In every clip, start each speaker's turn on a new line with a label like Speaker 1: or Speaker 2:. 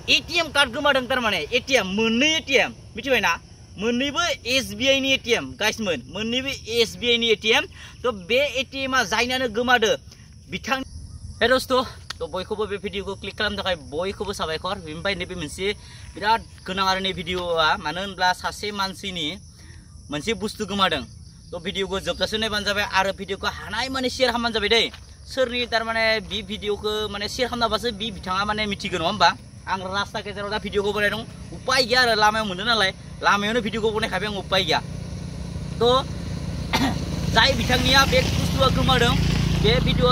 Speaker 1: ATM card गोमादों तारमाने ATM मोननै ATM मिथिबायना मोननैबो एसबीआई नि एटीएम गाइसमोन मोननैबो एसबीआई नि एटीएम तो बे एटीएम आ जायनानो गोमादो बिथां हे दोस्तो तो बयखौबो बे भिडिअखौ क्लिक खालामनो थाखाय बयखौबो साबायखर बेनिफ्राय नैबे मोनसे बिराद गोनां आरो नै भिडिअआ मानो होनब्ला सासे मानसिनि मोनसे बुस्थु गोमादों तो भिडिअखौ जोबजासिम नायबानो जाबाय आरो भिडिअखौ हानाय माने शेयार खालामबानो जाबाय दै सोरनि तारमाने बे भिडिअखौ माने शेयार खालामनाबासो बि बिथाङा माने मिथिगोन नङा होमबा आं रास्ता गेजेराव दा भिडिअखौ बनायदों उपाय गैया आरो लामायाव मोनदों नालाय लामायावनो भिडिअखौ बनायखाबाय आं उपाय गैया तो जाय बिथांनिया बे बुस्थुआ गोमादों बे भिडिअ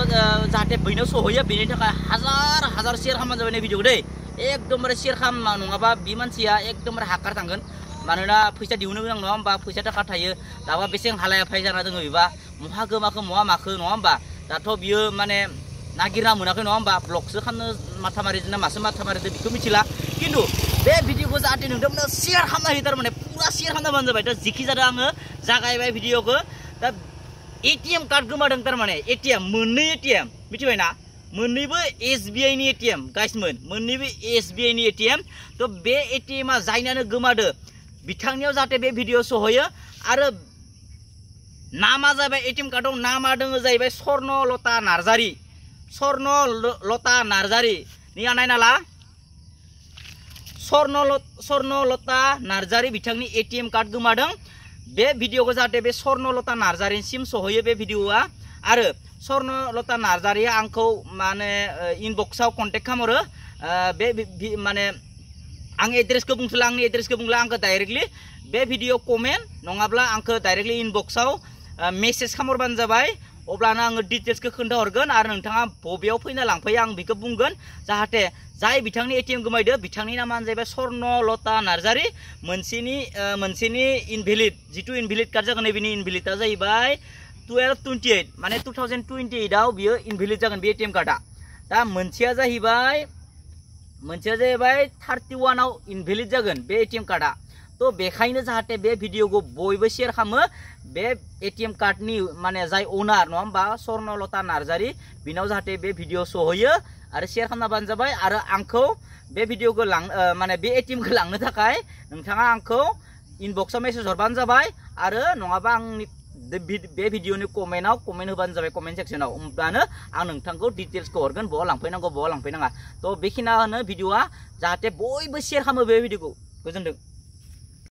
Speaker 1: जाहाथे बैनाव सहैयो बेनि थाखाय हाजार हाजार शेयार खालामबानो जाबाय नै भिडिअखौ दै एकदमबारे शेयार खालामा नङाबा बि मानसिया एकदमबारे हाकार थांगोन मानोना फैसा दिहुननो गोनां नङा होमबा फैसा थाखा थायो दाबा बेसेबां हालाया फाय जाना दङ बेबा महा गोमाखो महा माखो नङा होमबा दाथ' बियो माने नागिरना मोनाखै नङा होमबा ब्लगसो खालामनो माथा मारिदों मासो माथा मारिदों बेखौ मिथिला खिन्थु बे भिडिअखौ जाहाथे नोंथांमोना शेयार खालामना होयो थारमाने पुरा शेयार खालामनाबानो जाबाय दा जिखि जादों आङो जागायबाय भिडिअखौ दा एटीएम कार्ड गोमादों तारमाने एटीएम मोननै एटीएम मिथिबायना मोननैबो एसबीआई नि एटीएम गाइसमोन मोननैबो एसबीआई नि एटीएम तो बे एटीएम आ जायनानो गोमादो बिथांनियाव जाहाथे बे भिडिअ सहैयो आरो नामा जाबाय एटीएम कार्डआव नामा दङ जाहैबाय स्वर्णलता नार्जारी स्वर्णलता नार्जारी निया नायनाला स्वर्णलता नार्जारी बिथांनि एटीएम कार्ड गोमादों बे भिडिअखौ जाहाथे बे स्वर्णलता नार्जारीसिम सहैयो बे भिडिअआ आरो स्वर्णलता नार्जारीया आंखौ माने इनबक्सआव कन्टेक्ट खालामहरो बे माने आं एड्रेसखौ बुंसला आंनि एड्रेसखौ बुंला आंखौ डाइरेक्टलि बे भिडिअ कमेन्ट नङाब्ला आंखौ डाइरेक्टलि इनबक्सआव मेसेज खालामहरबानो जाबाय अब्लानो आङो डिटेल्सखौ खोन्थाहरगोन आरो नोंथाङा बबेयाव फैना लांफैयो आं बेखौ बुंगोन जाहाथे जाय बिथांनि एटीएम गोमायदो बिथांनि नामानो जाहैबाय स्वर्णलता नार्जारी मोनसेनि इनभेलिड जिथु इनभेलिड कार्ड जागोन नैबेनि इनभेलिडआ जाहैबाय 1228 माने 2028 आव बियो इनभेलिड जागोन बे एटीएम कार्डआ दा मोनसेया जाहैबाय 31 आव इनभेलिड जागोन बे एटीएम कार्डआ तो बेखायनो जाहाथे बे भिडिअखौ बयबो शेयार खालामो बे एटीएम कार्डनि माने जाय ओनार नङा होमबा स्वर्णलता नार्जारी बिनाव जाहाथे बे भिडिअ सहैयो आरो शेयार खालामनाबानो जाबाय आरो आंखौ बे भिडिअखौ माने बे एटीएमखौ लांनो थाखाय नोंथाङा आंखौ इनबक्सआव मेसेज हरबानो जाबाय आरो नङाबा आंनि बे भिडिअनि कमेन्टआव कमेन्ट होबानो जाबाय कमेन्ट सेक्सनाव होमब्लानो आं नोंथांखौ डिटेल्सखौ हरगोन बहा लांफैनांगौ बहा लांफैनाङा तो बेखिनियानो भिडिअआ जाहाथे बयबो शेयार खालामो बे भिडिअखौ गोजोनथों।